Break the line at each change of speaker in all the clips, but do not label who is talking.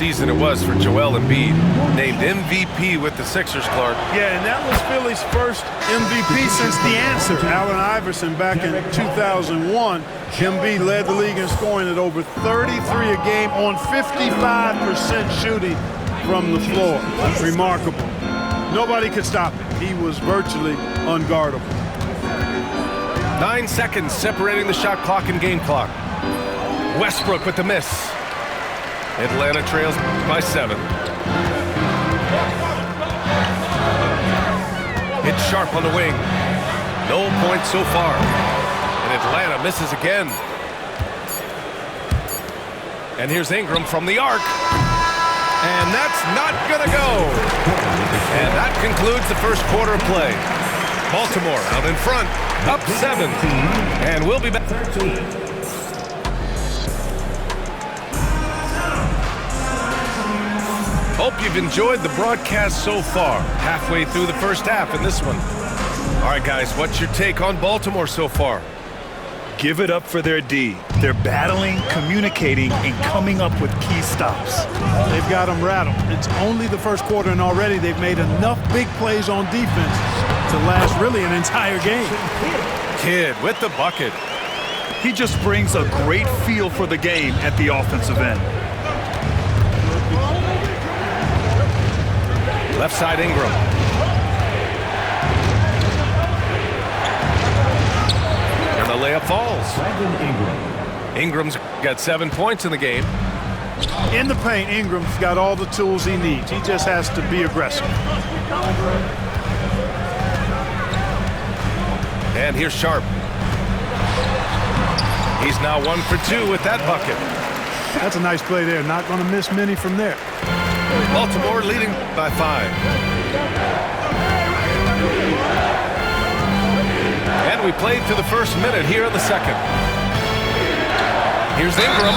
season it was for Joel Embiid. Named MVP with the Sixers, Clark.
Yeah, and that was Philly's first MVP since the answer. Allen Iverson back in 2001. Embiid led the league in scoring at over 33 a game on 55% shooting from the floor. Remarkable. Nobody could stop him. He was virtually unguardable.
9 seconds separating the shot clock and game clock. Westbrook with the miss. Atlanta trails by 7. Hit sharp on the wing. No points so far. And Atlanta misses again. And here's Ingram from the arc. And that's not gonna go. And that concludes the first quarter of play. Baltimore out in front, up 7. And we'll be back. Hope you've enjoyed the broadcast so far. Halfway through the first half in this one. All right, guys, what's your take on Baltimore so far?
Give it up for their D. They're battling, communicating, and coming up with key stops.
They've got them rattled. It's only the first quarter, and already they've made enough big plays on defense to last really an entire game.
Kidd with the bucket.
He just brings a great feel for the game at the offensive end.
Left side Ingram. And the layup falls. Ingram's got 7 points in the game.
In the paint, Ingram's got all the tools he needs. He just has to be aggressive.
And here's Sharp. He's now 1 for 2 with that bucket.
That's a nice play there. Not going to miss many from there.
Baltimore leading by 5. And we played through the first minute here in the second. Here's Ingram.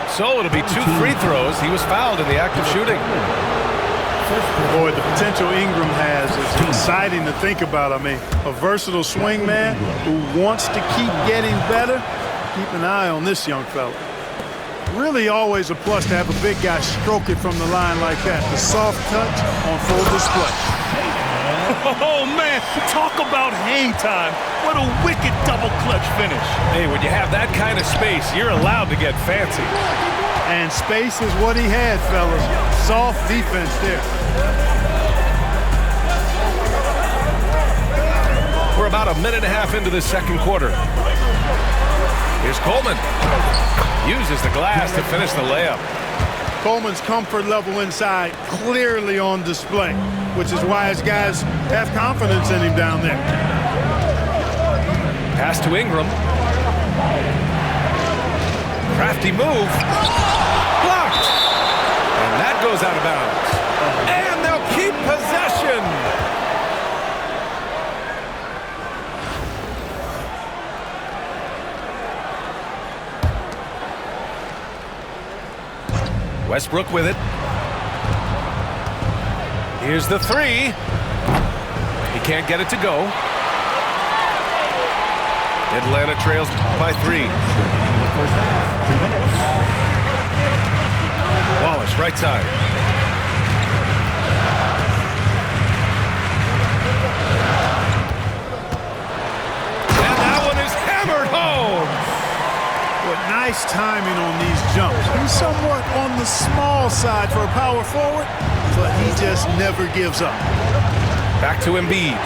So it'll be 2 free throws. He was fouled in the act of shooting.
Boy, the potential Ingram has is exciting to think about. I mean, a versatile swing man who wants to keep getting better. Keep an eye on this young fella. Really always a plus to have a big guy stroke it from the line like that. The soft touch on full display.
Oh, man, talk about hang time. What a wicked double clutch finish.
Hey, when you have that kind of space, you're allowed to get fancy.
And space is what he had, fellas. Soft defense there.
We're about a minute and a half into the second quarter. Here's Coleman. Uses the glass to finish the layup.
Coleman's comfort level inside clearly on display, which is why his guys have confidence in him down there.
Pass to Ingram. Crafty move. Blocked. And that goes out of bounds. And they'll keep possession. Westbrook with it. Here's the 3. He can't get it to go. Atlanta trails by 3. Wallace, right side. And that one is hammered home.
Nice timing on these jumps. He's somewhat on the small side for a power forward, but he just never gives up.
Back to Embiid.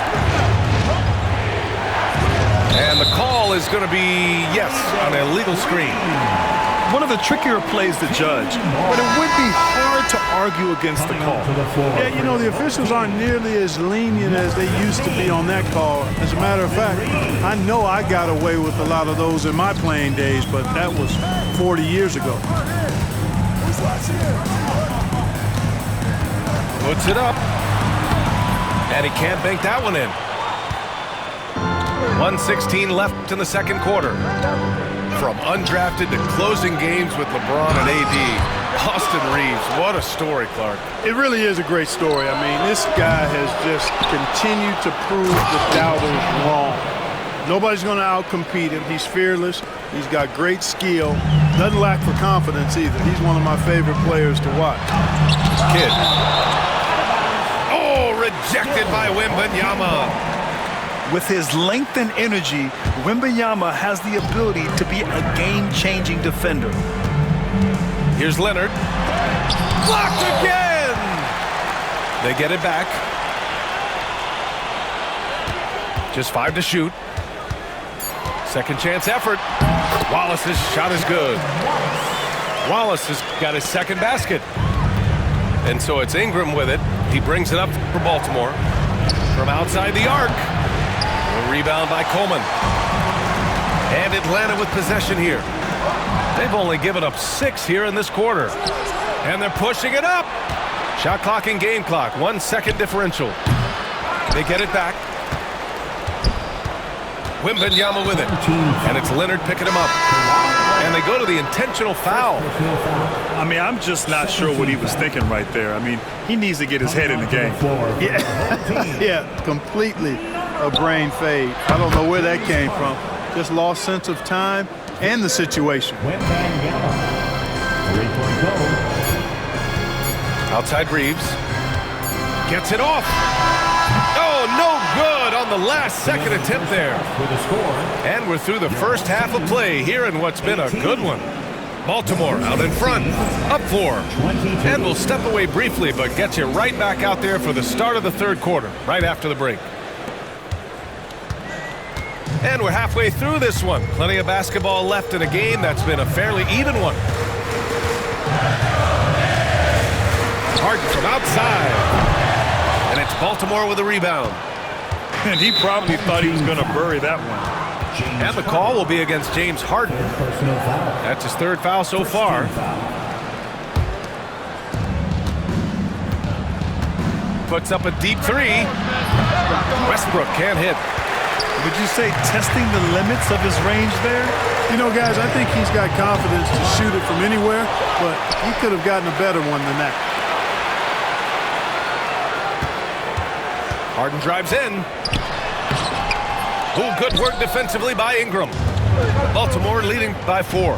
And the call is going to be, yes, on a illegal screen.
One of the trickier plays to judge, but it would be hard to argue against the call.
Yeah, you know, the officials aren't nearly as lenient as they used to be on that call. As a matter of fact, I know I got away with a lot of those in my playing days, but that was 40 years ago.
Puts it up. And he can't bank that one in. 1:16 left in the second quarter. From undrafted to closing games with LeBron and AD, Austin Reeves, what a story, Clark.
It really is a great story. I mean, this guy has just continued to prove the doubters wrong. Nobody's going to outcompete him. He's fearless. He's got great skill. Doesn't lack for confidence either. He's one of my favorite players to watch.
Kid. Oh, rejected by Wembanyama.
With his length and energy, Wembanyama has the ability to be a game-changing defender.
Here's Leonard. Blocked again! They get it back. Just 5 to shoot. Second chance effort. Wallace's shot is good. Wallace has got his second basket. And so it's Ingram with it. He brings it up for Baltimore. From outside the arc. A rebound by Coleman. And Atlanta with possession here. They've only given up 6 here in this quarter. And they're pushing it up. Shot clock and game clock. 1 second differential. They get it back. Wembanyama with it. And it's Leonard picking him up. And they go to the intentional foul.
I mean, I'm just not sure what he was thinking right there. I mean, he needs to get his head in the game.
Yeah, completely a brain fade. I don't know where that came from. Just lost sense of time and the situation.
Outside Reeves. Gets it off. Oh, no good on the last second attempt there. And we're through the first half of play here in what's been a good one. Baltimore out in front, up 4. And we'll step away briefly, but get you right back out there for the start of the third quarter, right after the break. And we're halfway through this one. Plenty of basketball left in a game that's been a fairly even one. Harden from outside. And it's Baltimore with a rebound.
And he probably thought he was going to bury that one.
And the call will be against James Harden. That's his 3rd foul so far. Puts up a deep 3. Westbrook can't hit.
Would you say testing the limits of his range there?
You know, guys, I think he's got confidence to shoot it from anywhere, but he could have gotten a better one than that.
Harden drives in. Oh, good work defensively by Ingram. Baltimore leading by 4.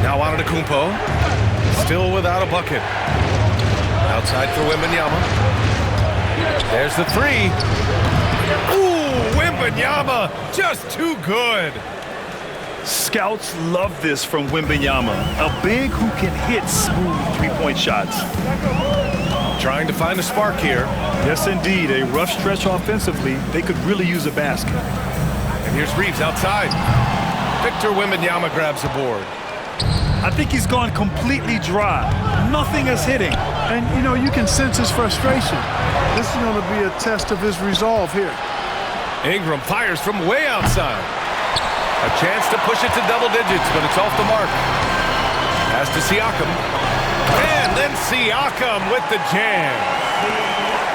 Now Antetokounmpo. Still without a bucket. Outside for Wembanyama. There's the 3. Ooh, Wembanyama just too good.
Scouts love this from Wembanyama, a big who can hit smooth three-point shots.
Trying to find a spark here.
Yes, indeed. A rough stretch offensively. They could really use a basket.
And here's Reeves outside. Victor Wembanyama grabs the board.
I think he's gone completely dry. Nothing is hitting.
And, you know, you can sense his frustration. This is going to be a test of his resolve here.
Ingram fires from way outside. A chance to push it to double digits, but it's off the mark. Pass to Siakam. And then Siakam with the jam.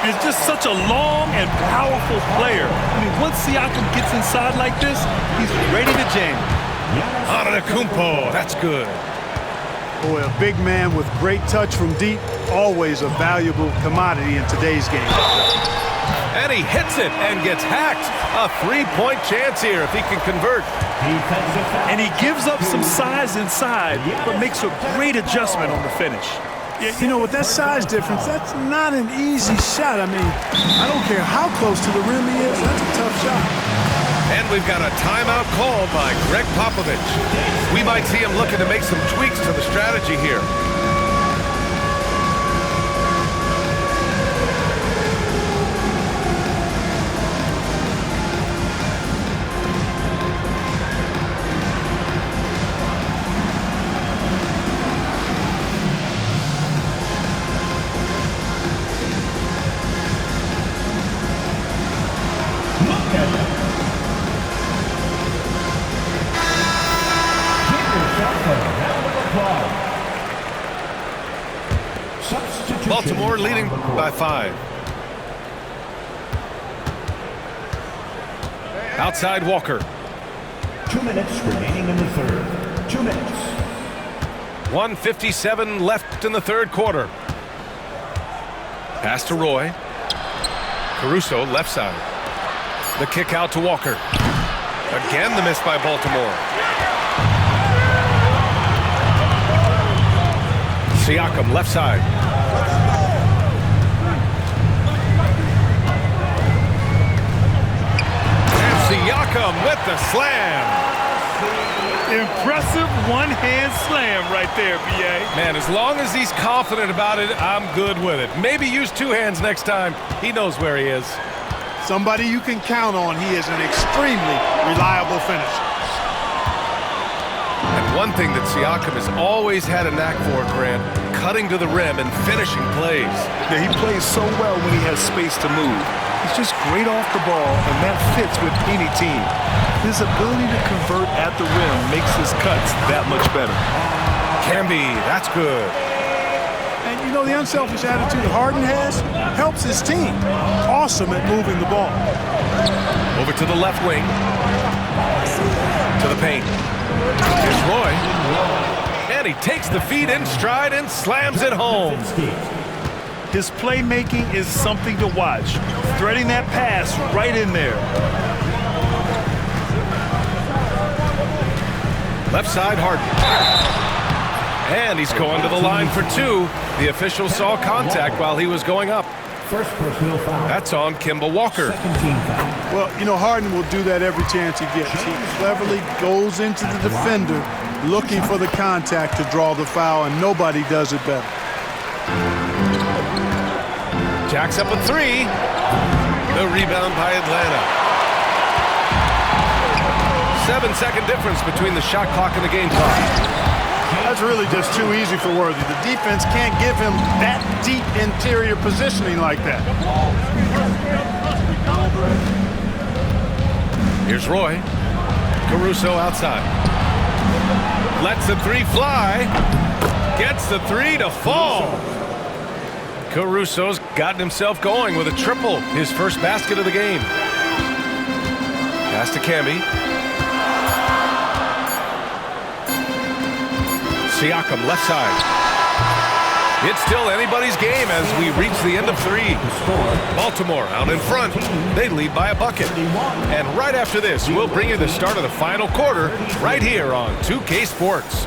He's just such a long and powerful player. I mean, once Siakam gets inside like this, he's ready to jam.
Antetokounmpo, that's good.
Boy, a big man with great touch from deep, always a valuable commodity in today's game.
And he hits it and gets hacked. A 3-point chance here if he can convert.
And he gives up some size inside, but makes a great adjustment on the finish.
You know, with that size difference, that's not an easy shot. I mean, I don't care how close to the rim he is. That's a tough shot.
And we've got a timeout called by Greg Popovich. We might see him looking to make some tweaks to the strategy here. Baltimore leading by 5. Outside Walker.
2 minutes remaining in the third. 2 minutes.
1:57 left in the third quarter. Pass to Roy. Caruso, left side. The kick out to Walker. Again, the miss by Baltimore. Siakam, left side. And Siakam with the slam.
Impressive one-hand slam right there, B.A.
Man, as long as he's confident about it, I'm good with it. Maybe use two hands next time. He knows where he is.
Somebody you can count on. He is an extremely reliable finisher.
And one thing that Siakam has always had a knack for, Grant, cutting to the rim and finishing plays.
Yeah, he plays so well when he has space to move. He's just great off the ball, and that fits with any team. His ability to convert at the rim makes his cuts that much better.
Camby, that's good.
And you know, the unselfish attitude Harden has helps his team. Awesome at moving the ball.
Over to the left wing. To the paint. Here's Roy. And he takes the feed in stride and slams it home.
His playmaking is something to watch. Threading that pass right in there.
Left side, Harden. And he's going to the line for two. The official saw contact while he was going up.
First personal foul.
That's on Kemba Walker.
Second team foul.
Well, you know, Harden will do that every chance he gets. He cleverly goes into the defender looking for the contact to draw the foul, and nobody does it better.
Jacks up a three. The rebound by Atlanta. 7-second difference between the shot clock and the game clock.
That's really just too easy for Worthy. The defense can't give him that deep interior positioning like that.
Here's Roy. Caruso outside. Lets the three fly. Gets the three to fall. Caruso's gotten himself going with a triple. His first basket of the game. Pass to Camby. Siakam, left side. It's still anybody's game as we reach the end of three. Baltimore out in front. They lead by a bucket. And right after this, we'll bring you the start of the final quarter right here on 2K Sports.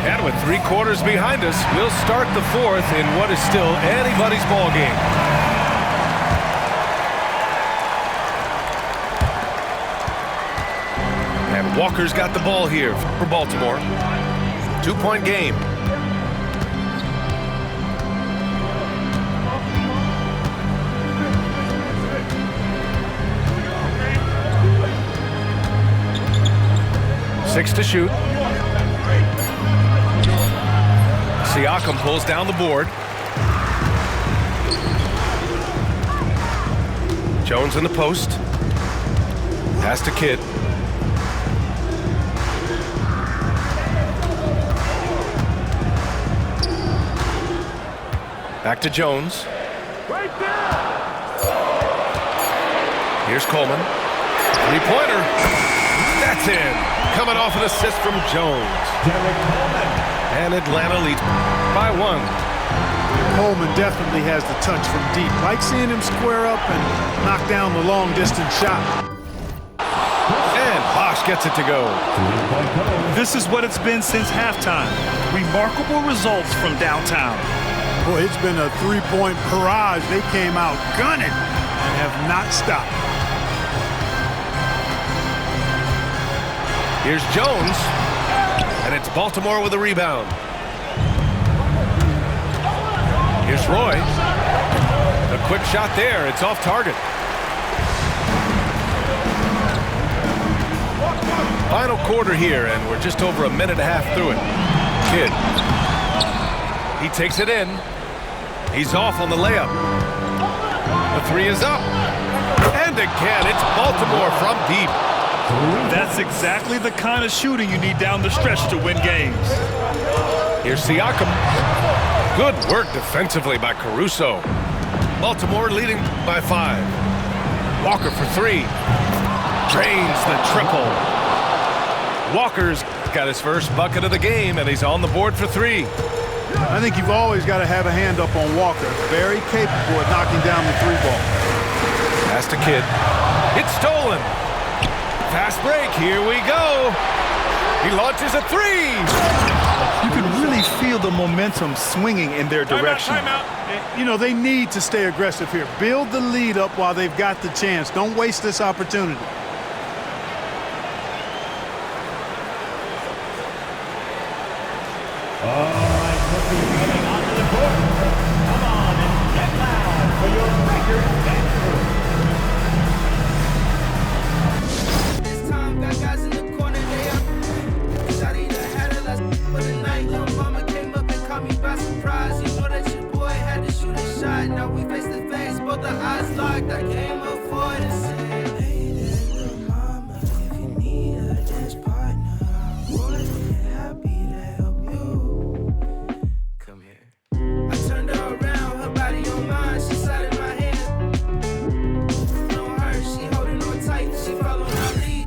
And with 3 quarters behind us, we'll start the fourth in what is still anybody's ball game. And Walker's got the ball here for Baltimore. 2-point game. Six to shoot. Siakam pulls down the board. Jones in the post. Pass to Kidd. Back to Jones. Here's Coleman. Three-pointer. That's in. Coming off an assist from Jones. And Atlanta leads by 1.
Coleman definitely has the touch from deep. Like seeing him square up and knock down the long-distance shot.
And Bosch gets it to go.
This is what it's been since halftime. Remarkable results from downtown.
Boy, it's been a three-point barrage. They came out gunning and have not stopped.
Here's Jones. And it's Baltimore with a rebound. Here's Roy. A quick shot there. It's off target. Final quarter here, and we're just over a minute and a half through it. Kidd. He takes it in. He's off on the layup. The three is up. And again, it's Baltimore from deep.
That's exactly the kind of shooting you need down the stretch to win games.
Here's Siakam. Good work defensively by Caruso. Baltimore leading by 5. Walker for 3. Drains the triple. Walker's got his first bucket of the game, and he's on the board for 3.
I think you've always got to have a hand up on Walker. Very capable of knocking down the three ball.
Pass to Kidd. It's stolen. Fast break. Here we go. He launches a three.
You can really feel the momentum swinging in their direction.
Timeout.
You know, they need to stay aggressive here. Build the lead up while they've got the chance. Don't waste this opportunity.
All right, rookies coming onto the court. Come on and get loud for your record and crew.
This time, got guys in the corner, they up. Shawty done had a last for the night. Lil' mama came up and caught me by surprise. You know that your boy had to shoot a shot. Now we face to face, both the eyes locked. I came up for to say, hey there, lil' mama, if you need a dance partner, I'm more than happy to help you. Come here. I turned her around, her body on mine, she slid in my hand. On her, she holding on tight, she following my lead.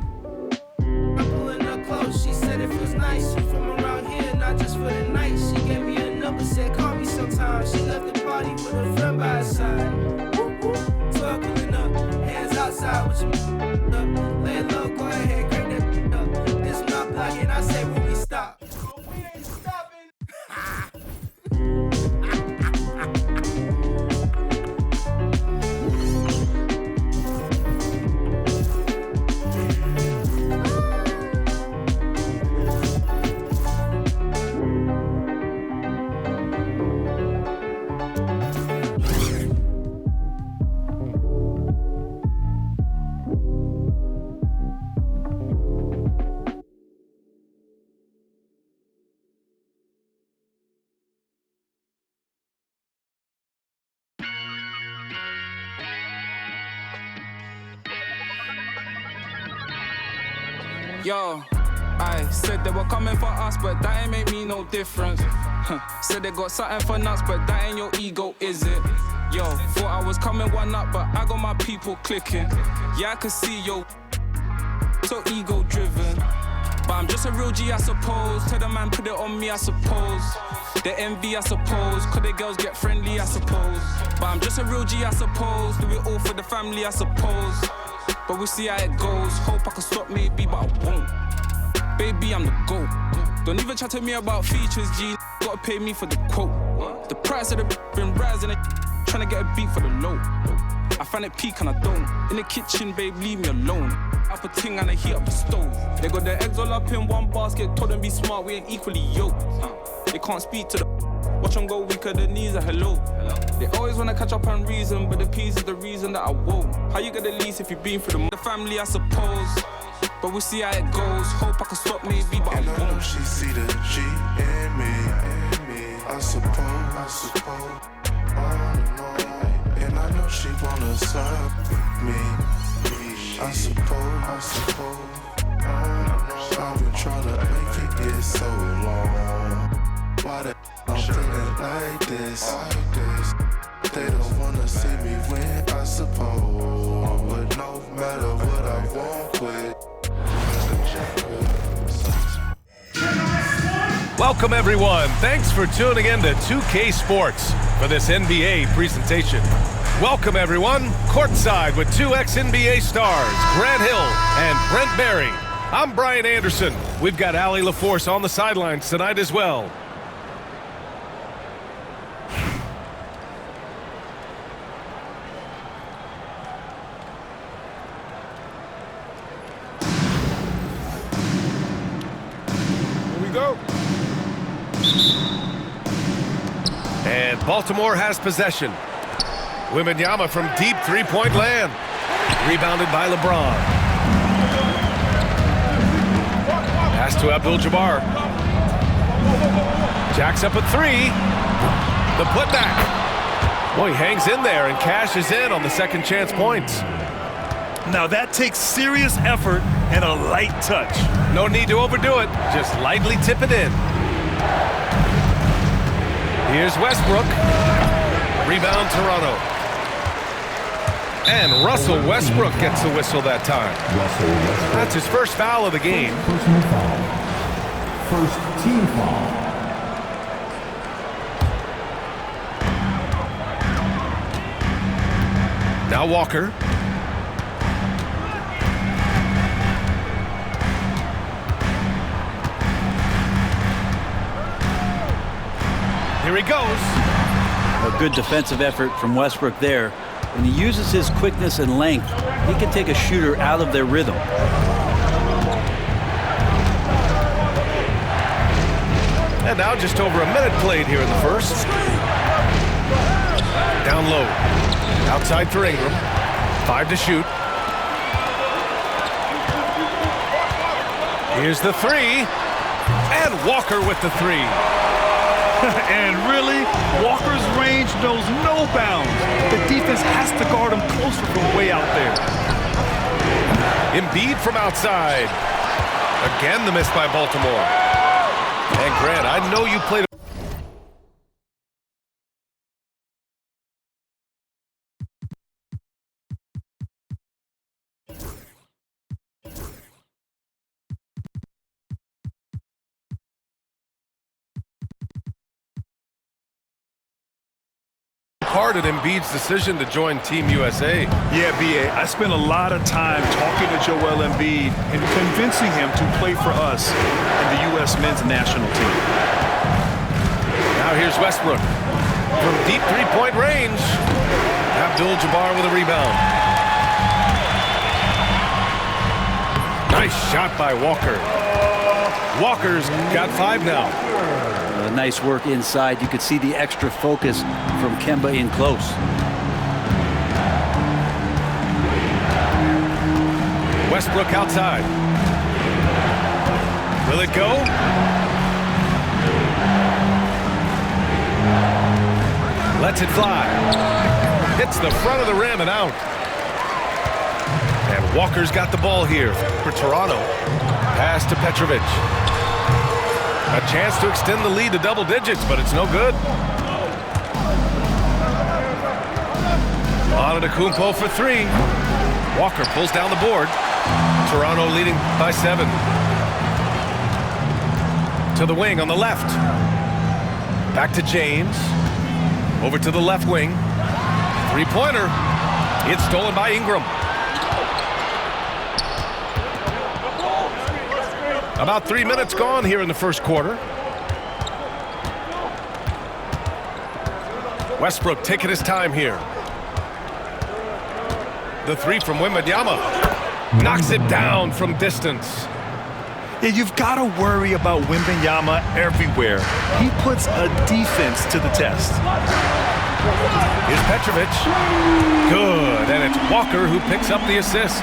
I'm pulling her close, she said it feels nice. You from around here, not just for the night. She gave me a number, said call me sometime. She left the party with a friend by her side. Whoop, whoop, 12 pulling up, hands outside with your up. Lay low, go ahead, crank that up. This my block and I say when we stop. We ain't stopping.
Yo, I said they were coming for us, but that ain't make me no difference. Said they got something for nuts, but that ain't your ego, is it? Yo, thought I was coming one up, but I got my people clicking. Yeah, I can see yo, so ego driven. But I'm just a real G, I suppose. Tell the man put it on me, I suppose. The envy, I suppose. Cause the girls get friendly, I suppose. But I'm just a real G, I suppose. Do it all for the family, I suppose. But we'll see how it goes. Hope I can stop maybe, but I won't. Baby, I'm the GOAT. Don't even chat to me about features, G. Gotta pay me for the quote. The price of the been rising, trying to get a beat for the low. I find it peak and I don't. In the kitchen, babe, leave me alone. Up a ting and I heat up the stove. They got their eggs all up in one basket. Told them be smart, we ain't equally yoked. They can't speak to the watch them go weaker, the knees are hello. They always wanna catch up on reason, but the peace is the reason that I won't. How you get the least if you've been through the family, I suppose. But we'll see how it goes. Hope I can stop maybe, but I won't.
She see the G in me. I suppose. On. And I know she wanna serve me. I suppose. I've been trying to make it get so long. Why the I'm feeling like this? They don't wanna see me win, I suppose. But no matter what I won't quit.
Welcome, everyone. Thanks for tuning in to 2K Sports for this NBA presentation. Welcome, everyone. Courtside with two ex-NBA stars, Grant Hill and Brent Barry. I'm Brian Anderson. We've got Allie LaForce on the sidelines tonight as well. Go. And Baltimore has possession. Wembanyama from deep three-point land. Rebounded by LeBron. Pass to Abdul-Jabbar. Jacks up a three. The putback. Boy, he hangs in there and cashes in on the second chance points.
Now that takes serious effort and a light touch.
No need to overdo it. Just lightly tip it in. Here's Westbrook. Rebound, Toronto. And Russell Westbrook gets the whistle that time. That's his first foul of the game.
Personal foul. First team foul.
Now Walker. Here he goes.
A good defensive effort from Westbrook there. When he uses his quickness and length, he can take a shooter out of their rhythm.
And now just over a minute played here in the first. Down low. Outside for Ingram. 5 to shoot. Here's the 3. And Walker with the 3.
And really, Walker's range knows no bounds. The defense has to guard him closer from way out there.
Embiid from outside. Again, the miss by Baltimore. And Grant, I know you played. Hard at Embiid's decision to join Team USA.
Yeah, B.A., I spent a lot of time talking to Joel Embiid and convincing him to play for us in the U.S. men's national team.
Now here's Westbrook. From deep three-point range, Abdul-Jabbar with a rebound. Nice shot by Walker. Walker's got 5 now.
Nice work inside. You could see the extra focus from Kemba in close.
Westbrook outside. Will it go? Lets it fly. Hits the front of the rim and out. And Walker's got the ball here for Toronto. Pass to Petrovic. A chance to extend the lead to double digits, but it's no good. Antetokounmpo for 3. Walker pulls down the board. Toronto leading by 7. To the wing on the left. Back to James. Over to the left wing. 3-pointer. It's stolen by Ingram. About 3 minutes gone here in the first quarter. Westbrook taking his time here. The 3 from Wembanyama. Knocks it down from distance.
Yeah, you've got to worry about Wembanyama everywhere. He puts a defense to the test.
Here's Petrovic. Good, and it's Walker who picks up the assist.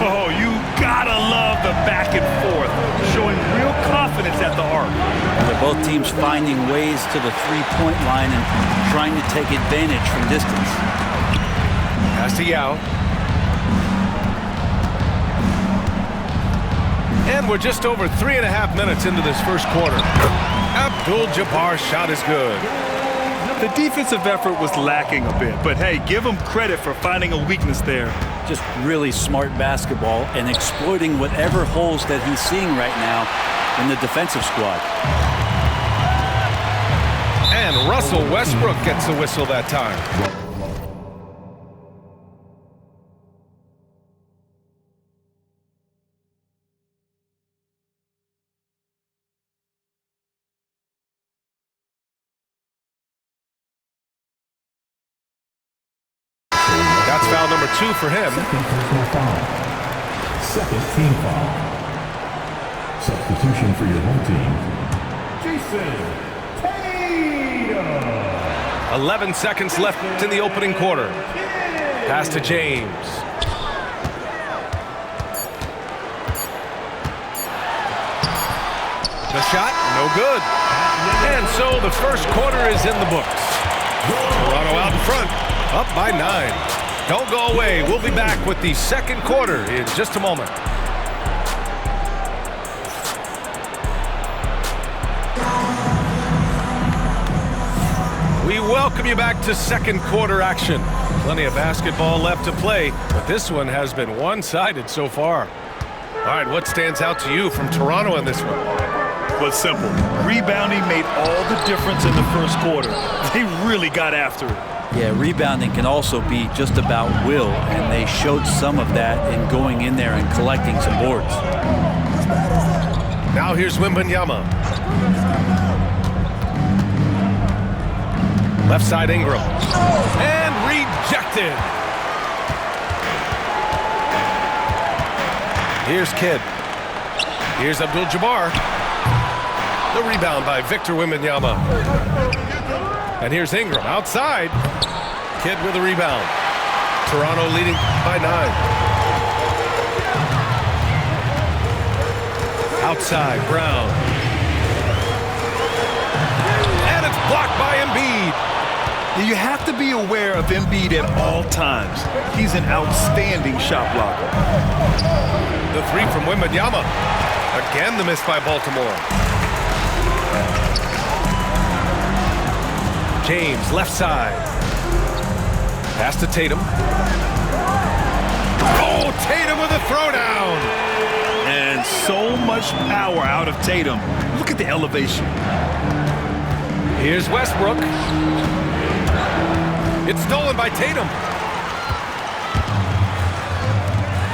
Oh, you gotta love the back and forth, showing real confidence at the arc.
They're both teams finding ways to the three-point line and trying to take advantage from distance.
Pass to Yao. And we're just over 3.5 minutes into this first quarter. Abdul-Jabbar's shot is good.
The defensive effort was lacking a bit, but hey, give him credit for finding a weakness there.
Just really smart basketball and exploiting whatever holes that he's seeing right now in the defensive squad.
And Russell Westbrook gets the whistle that time. That's foul number 2 for him.
Second team foul. Substitution for your home team, Jason Tatum.
11 seconds left in the opening quarter. Pass to James. The shot, no good. And so the first quarter is in the books. Toronto out in front, up by 9. Don't go away. We'll be back with the second quarter in just a moment. We welcome you back to second quarter action. Plenty of basketball left to play, but this one has been one-sided so far. All right, what stands out to you from Toronto in this one?
Well, it's simple. Rebounding made all the difference in the first quarter. They really got after it.
Yeah, rebounding can also be just about will, and they showed some of that in going in there and collecting some boards.
Now here's Wembanyama. Left side Ingram. And rejected. Here's Kidd. Here's Abdul-Jabbar. The rebound by Victor Wembanyama. And here's Ingram outside. Kidd with a rebound. Toronto leading by 9. Outside, Brown. And it's blocked by Embiid.
You have to be aware of Embiid at all times. He's an outstanding shot blocker.
The three from Wembanyama. Again, the miss by Baltimore. James, left side. Pass to Tatum. Oh, Tatum with a throwdown.
And so much power out of Tatum. Look at the elevation.
Here's Westbrook. It's stolen by Tatum.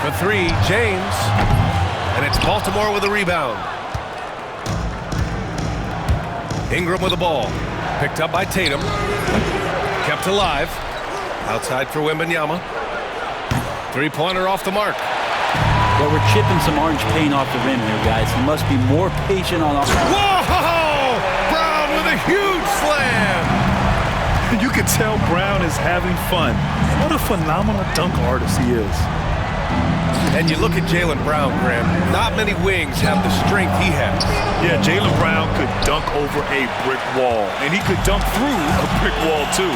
For three, James. And it's Baltimore with a rebound. Ingram with the ball. Picked up by Tatum. Kept alive. Outside for Wembanyama. Three-pointer off the mark.
Well, we're chipping some orange paint off the rim here, guys. He must be more patient on offense.
Whoa! Brown with a huge slam.
You can tell Brown is having fun. What a phenomenal dunk artist he is.
And you look at Jaylen Brown, Graham. Not many wings have the strength he has.
Yeah, Jaylen Brown could dunk over a brick wall, and he could dunk through a brick wall, too.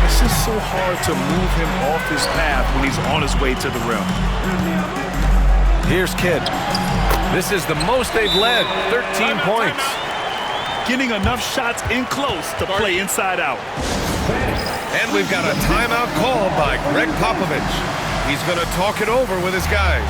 It's just so hard to move him off his path when he's on his way to the rim.
Here's Kidd. This is the most they've led, 13 points.
Getting enough shots in close to play inside out.
And we've got a timeout called by Greg Popovich. He's going to talk it over with his guys.